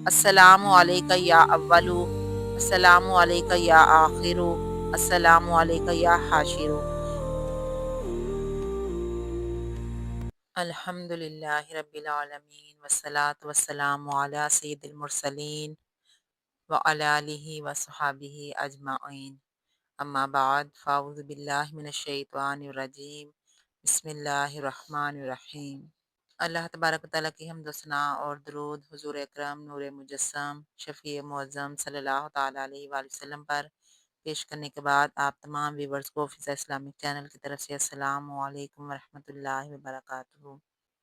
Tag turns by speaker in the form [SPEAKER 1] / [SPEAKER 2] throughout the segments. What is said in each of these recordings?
[SPEAKER 1] السلام علیکہ یا اولو، السلام علیکہ یا آخرو، السلام علیکہ یا حاشرو۔ الحمد للہ رب العالمین والصلاة والسلام علی سید المرسلین وعلی آلہ وصحبہ اجمعین، اما بعد فاعوذ باللہ من الشیطان الرجیم، بسم اللہ الرحمن الرحیم۔ اللہ تبارک و تعالیٰ کی حمد و ثناء اور درود حضور اکرم نور مجسم شفیع معظم صلی اللہ تعالیٰ علیہ وآلہ وسلم پر پیش کرنے کے بعد آپ تمام ویورز کو فضا اسلامک چینل کی طرف سے السلام علیکم ورحمۃ اللہ وبرکاتہ۔ تو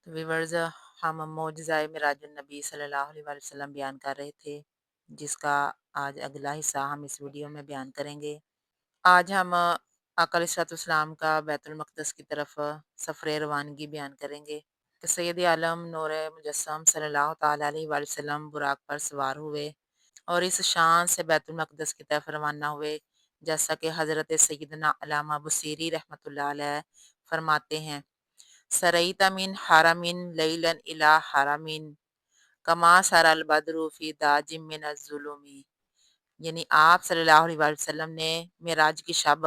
[SPEAKER 1] ویورز، ہم معجزہ معراج النبی صلی اللہ علیہ وآلہ وسلم بیان کر رہے تھے، جس کا آج اگلا حصہ ہم اس ویڈیو میں بیان کریں گے۔ آج ہم آقا علیہ الصلوۃ والسلام کا بیت المقدس کی طرف سفر روانگی بیان کریں گے کہ سید عالم نور مجسم صلی اللہ تعالیٰ علیہ وآلہ وسلم براق پر سوار ہوئے اور اس شان سے بیت المقدس کی طرف روانہ ہوئے، جیسا کہ حضرت سیدنا علامہ بصیری رحمۃ اللہ علیہ فرماتے ہیں: سریت من حرمین لیلاً الی حرمین کما سر البدر فی داج من الظلم، یعنی آپ صلی اللہ علیہ وآلہ وسلم نے معراج کی شب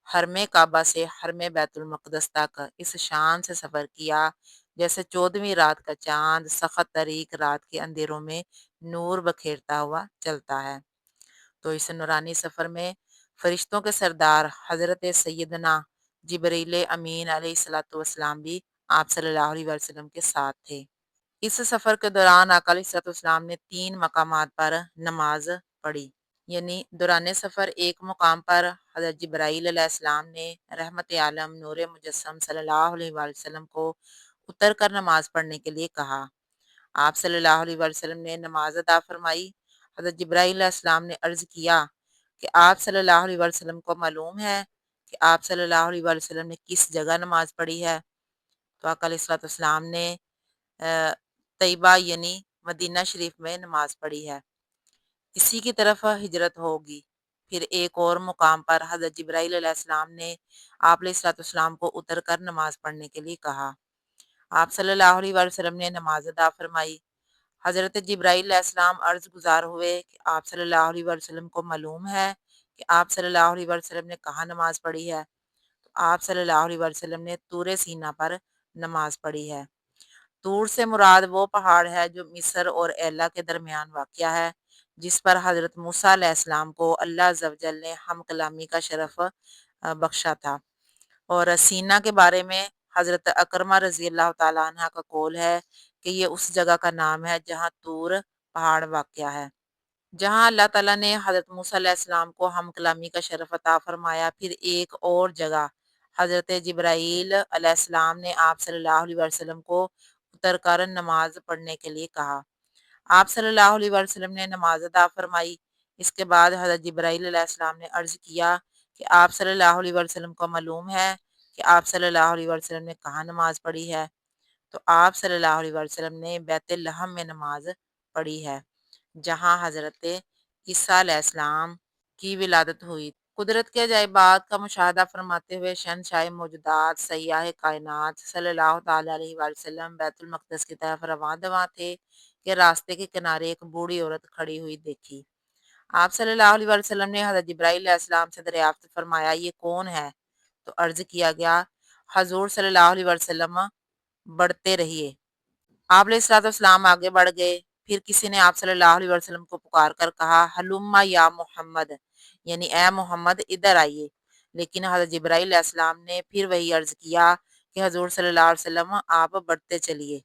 [SPEAKER 1] حرم کعبہ سے حرم بیت المقدس تک اس شان سے سفر کیا جیسے 14ویں رات کا چاند سخت تاریک رات کے اندھیروں میں نور بکھیرتا ہوا چلتا ہے۔ تو اس نورانی سفر میں فرشتوں کے سردار حضرت سیدنا جبریل امین علیہ الصلوۃ والسلام بھی آپ صلی اللہ علیہ وسلم کے ساتھ تھے۔ اس سفر کے دوران آقا علیہ الصلوۃ والسلام نے 3 مقامات پر نماز پڑھی، یعنی دوران سفر ایک مقام پر حضرت جبرائیل علیہ السلام نے رحمت عالم نور مجسم صلی اللہ علیہ وآلہ وسلم کو اتر کر نماز پڑھنے کے لیے کہا۔ آپ صلی اللہ علیہ وآلہ وسلم نے نماز ادا فرمائی۔ حضرت جبرائیل علیہ السلام نے عرض کیا کہ آپ صلی اللہ علیہ وآلہ وسلم کو معلوم ہے کہ آپ صلی اللہ علیہ وآلہ وسلم نے کس جگہ نماز پڑھی ہے؟ تو آقا علیہ الصلوۃ والسلام نے طیبہ یعنی مدینہ شریف میں نماز پڑھی ہے، اسی کی طرف ہجرت ہوگی۔ پھر ایک اور مقام پر حضرت جبرائیل علیہ السلام نے آپ علیہ الصلوۃ والسلام کو اتر کر نماز پڑھنے کے لیے کہا۔ آپ صلی اللہ علیہ وآلہ وسلم نے نماز ادا فرمائی۔ حضرت جبرائیل علیہ السلام عرض گزار ہوئے کہ آپ صلی اللہ علیہ وآلہ وسلم کو معلوم ہے کہ آپ صلی اللہ علیہ وآلہ وسلم نے کہاں نماز پڑھی ہے؟ تو آپ صلی اللہ علیہ وآلہ وسلم نے طور سینا پر نماز پڑھی ہے۔ طور سے مراد وہ پہاڑ ہے جو مصر اور ایلا کے درمیان واقع ہے، جس پر حضرت موسیٰ علیہ السلام کو اللہ عز و جل نے ہم کلامی کا شرف بخشا تھا۔ اور سینا کے بارے میں حضرت اکرمہ رضی اللہ تعالیٰ عنہ کا قول ہے کہ یہ اس جگہ کا نام ہے جہاں طور پہاڑ واقع ہے، جہاں اللہ تعالیٰ نے حضرت موسیٰ علیہ السلام کو ہم کلامی کا شرف عطا فرمایا۔ پھر ایک اور جگہ حضرت جبرائیل علیہ السلام نے آپ صلی اللہ علیہ وسلم کو اتر کر نماز پڑھنے کے لیے کہا۔ آپ صلی اللہ علیہ وسلم نے نماز ادا فرمائی۔ اس کے بعد حضرت جبرائیل علیہ السلام نے عرض کیا کہ آپ صلی اللہ علیہ وسلم کو معلوم ہے کہ آپ صلی اللہ علیہ وسلم نے کہاں نماز پڑھی ہے؟ تو آپ صلی اللہ علیہ وسلم نے بیت لحم میں نماز پڑھی ہے، جہاں حضرت عیسیٰ علیہ السلام کی ولادت ہوئی۔ قدرت کے عجائبات کا مشاہدہ فرماتے ہوئے شہنشاہ موجودات سیاح کائنات صلی اللہ تعالیٰ علیہ وآلہ وسلم بیت المقدس کی طرف رواں دواں تھے کہ راستے کے کنارے ایک بوڑھی عورت کھڑی ہوئی دیکھی۔ آپ صلی اللہ علیہ وآلہ وسلم نے حضرت جبرائیل علیہ السلام سے دریافت فرمایا، یہ کون ہے؟ تو عرض کیا گیا، حضور صلی اللہ علیہ وسلم بڑھتے رہیے۔ آپ علیہ الصلوۃ والسلام آگے بڑھ گئے۔ پھر کسی نے آپ صلی اللہ علیہ وسلم کو پکار کر کہا، ہلما یا محمد، یعنی اے محمد ادھر آئیے۔ لیکن حضرت جبرائیل علیہ السلام نے پھر وہی عرض کیا کہ حضور صلی اللہ علیہ وسلم آپ بڑھتے چلیے۔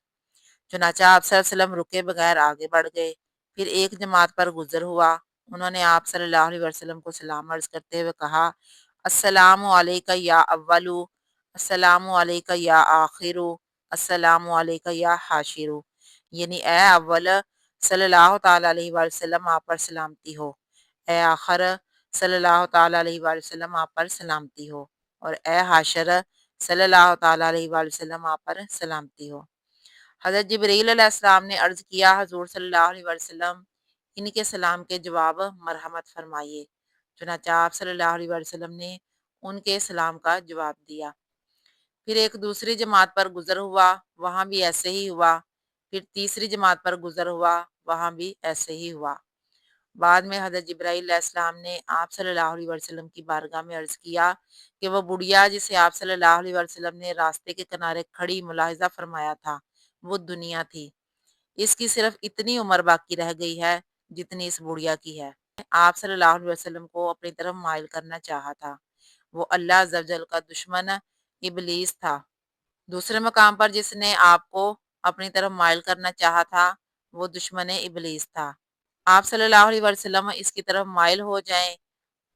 [SPEAKER 1] چنانچہ آپ صلی اللہ علیہ وسلم رکے بغیر آگے بڑھ گئے۔ پھر ایک جماعت پر گزر ہوا، انہوں نے آپ صلی اللہ علیہ وسلم کو سلام عرض کرتے ہوئے کہا، السلام علیکہ یا اولو، السلام علیکہ یا آخرو، السلام علیکہ یا حاشرو، یعنی اے اول صلی اللہ تعالیٰ علیہ وآلہ وسلم آپ پر سلامتی ہو، اے آخر صلی اللہ تعالیٰ علیہ وآلہ وسلم آپ پر سلامتی ہو، اور اے حاشر صلی اللہ تعالیٰ علیہ وآلہ وسلم آپ پر سلامتی ہو۔ حضرت جبریل علیہ السلام نے عرض کیا، حضور صلی اللہ علیہ وسلم ان کے سلام کے جواب مرحمت فرمائیے۔ چنانچہ آپ صلی اللہ علیہ وسلم نے ان کے سلام کا جواب دیا۔ پھر ایک دوسری جماعت پر گزر ہوا، وہاں بھی ایسے ہی ہوا۔ پھر تیسری جماعت پر گزر ہوا، وہاں بھی ایسے ہی ہوا۔ بعد میں حضرت جبرائیل علیہ السلام نے آپ صلی اللہ علیہ وسلم کی بارگاہ میں عرض کیا کہ وہ بڑھیا جسے آپ صلی اللہ علیہ وسلم نے راستے کے کنارے کھڑی ملاحظہ فرمایا تھا وہ دنیا تھی، اس کی صرف اتنی عمر باقی رہ گئی ہے جتنی اس بڑھیا کی ہے۔ آپ صلی اللہ علیہ وسلم کو اپنی طرف مائل کرنا چاہا تھا، وہ اللہ عز و جل کا دشمن ابلیس تھا۔ دوسرے مقام پر جس نے آپ کو اپنی طرف مائل کرنا چاہا تھا وہ دشمن ابلیس تھا۔ آپ صلی اللہ علیہ وسلم اس کی طرف مائل ہو جائیں،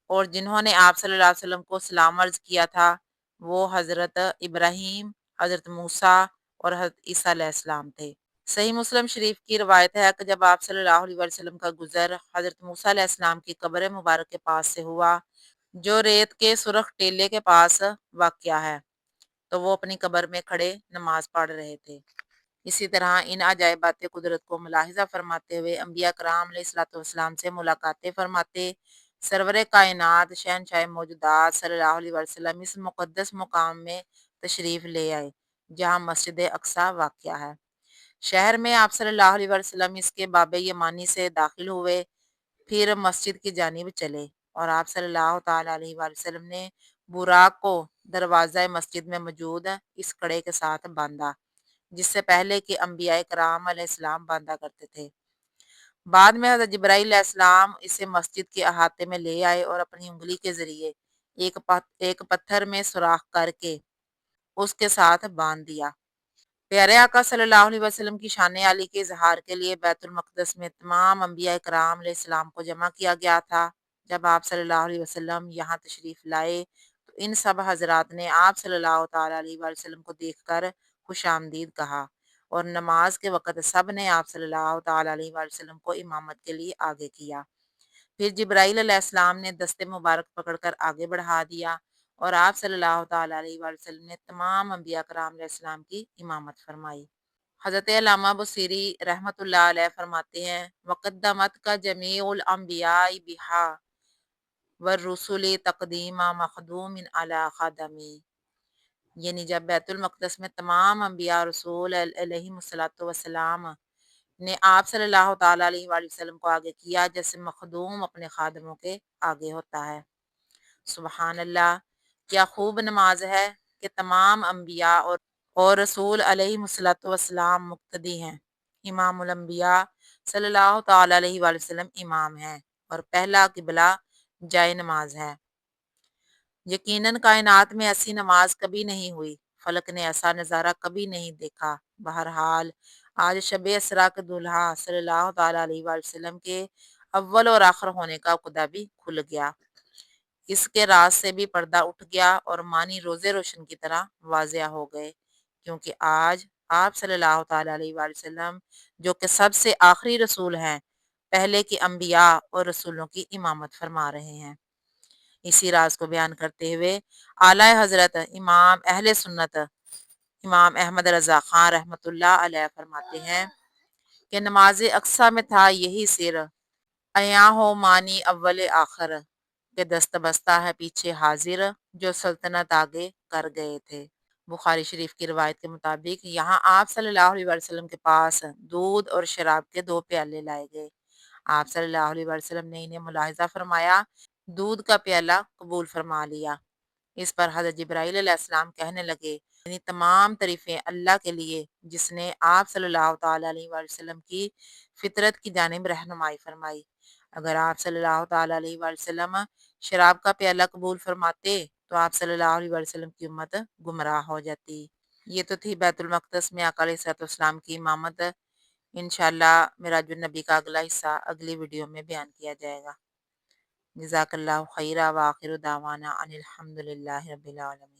[SPEAKER 1] اور جنہوں نے آپ صلی اللہ علیہ وسلم کو سلام عرض کیا تھا وہ حضرت ابراہیم، حضرت موسیٰ اور حضرت عیسیٰ علیہ السلام تھے۔ صحیح مسلم شریف کی روایت ہے کہ جب آپ صلی اللہ علیہ وسلم کا گزر حضرت موسیٰ علیہ السلام کی قبر مبارک کے پاس سے ہوا جو ریت کے سرخ ٹیلے کے پاس واقع ہے، تو وہ اپنی قبر میں کھڑے نماز پڑھ رہے تھے۔ اسی طرح ان عجائبات قدرت کو ملاحظہ فرماتے ہوئے انبیاء کرام علیہ الصلوۃ والسلام سے ملاقاتیں فرماتے سرور کائنات شہنشاہ موجودات صلی اللہ علیہ وسلم اس مقدس مقام میں تشریف لے آئے جہاں مسجد اقصی واقع ہے۔ شہر میں آپ صلی اللہ علیہ وسلم اس کے باب یمانی سے داخل ہوئے، پھر مسجد کی جانب چلے اور آپ صلی اللہ تعالیٰ علیہ وسلم نے براق کو دروازہ مسجد میں موجود اس کڑے کے ساتھ باندھا جس سے پہلے کہ انبیاء کرام علیہ السلام باندھا کرتے تھے۔ بعد میں حضرت جبرائیل علیہ السلام اسے مسجد کے احاطے میں لے آئے اور اپنی انگلی کے ذریعے ایک پتھر میں سوراخ کر کے اس کے ساتھ باندھ دیا۔ پیارے آقا صلی اللہ علیہ وسلم کی شان عالی کے اظہار کے لیے بیت المقدس میں تمام انبیاء کرام علیہ السلام کو جمع کیا گیا تھا۔ جب آپ صلی اللہ علیہ وسلم یہاں تشریف لائے تو ان سب حضرات نے آپ صلی اللہ تعالیٰ علیہ وسلم کو دیکھ کر خوش آمدید کہا، اور نماز کے وقت سب نے آپ صلی اللہ تعالیٰ علیہ وسلم کو امامت کے لیے آگے کیا۔ پھر جبرائیل علیہ السلام نے دست مبارک پکڑ کر آگے بڑھا دیا اور آپ صلی اللہ تعالیٰ علیہ وسلم نے تمام انبیاء کرام علیہ السلام کی امامت فرمائی۔ حضرت علامہ بصیری رحمۃ اللہ علیہ فرماتے ہیں وقدمت کا جمیع الانبیاء بہا والرسل تقدیم مخدوم علی خادمی، یعنی جب بیت المقدس میں تمام انبیاء رسول علیہ الصلوۃ والسلام نے آپ صلی اللہ تعالیٰ علیہ وآلہ وسلم کو آگے کیا جیسے مخدوم اپنے خادموں کے آگے ہوتا ہے۔ سبحان اللہ، کیا خوب نماز ہے کہ تمام انبیاء اور رسول علیہ الصلوۃ والسلام مقتدی ہیں۔ امام الانبیاء صلی اللہ تعالیٰ علیہ وآلہ وسلم امام ہیں اور پہلا قبلہ جائے نماز ہے۔ یقیناً کائنات میں ایسی نماز کبھی نہیں ہوئی، فلک نے ایسا نظارہ کبھی نہیں دیکھا۔ بہرحال آج شب اسراء کے دولہا صلی اللہ تعالیٰ علیہ وآلہ وسلم کے اول اور آخر ہونے کا عقدہ بھی کھل گیا، اس کے راز سے بھی پردہ اٹھ گیا اور معنی روزے روشن کی طرح واضح ہو گئے، کیونکہ آج آپ صلی اللہ تعالیٰ علیہ وآلہ وسلم جو کہ سب سے آخری رسول ہیں پہلے کے انبیاء اور رسولوں کی امامت فرما رہے ہیں۔ اسی راز کو بیان کرتے ہوئے اعلیٰ حضرت امام اہل سنت امام احمد رضا خان رحمۃ اللہ علیہ فرماتے ہیں کہ نماز اقصی میں تھا یہی سر، ایاں ہو معنی اول آخر، کہ دست بستہ ہے پیچھے حاضر جو سلطنت آگے کر گئے تھے۔ بخاری شریف کی روایت کے مطابق یہاں آپ صلی اللہ علیہ وسلم کے پاس دودھ اور شراب کے 2 پیالے لائے گئے۔ آپ صلی اللہ علیہ وسلم نے انہیں ملاحظہ فرمایا، دودھ کا پیالہ قبول فرما لیا۔ اس پر حضرت جبرائیل علیہ السلام کہنے لگے یعنی تمام تعریفیں اللہ کے لیے جس نے آپ صلی اللہ تعالیٰ علیہ وآلہ وسلم کی فطرت کی جانب رہنمائی فرمائی۔ اگر آپ صلی اللہ تعالیٰ علیہ وآلہ وسلم شراب کا پیالہ قبول فرماتے تو آپ صلی اللہ علیہ وآلہ وسلم کی امت گمراہ ہو جاتی۔ یہ تو تھی بیت المقدس میں آقا علیہ الصلوۃ والسلام کی امامت۔ انشاءاللہ معراج النبی کا اگلا حصہ اگلی ویڈیو میں بیان کیا جائے گا۔ جزاک اللہ خیرہ، وآخر دعوانا ان الحمد للہ رب العالمین۔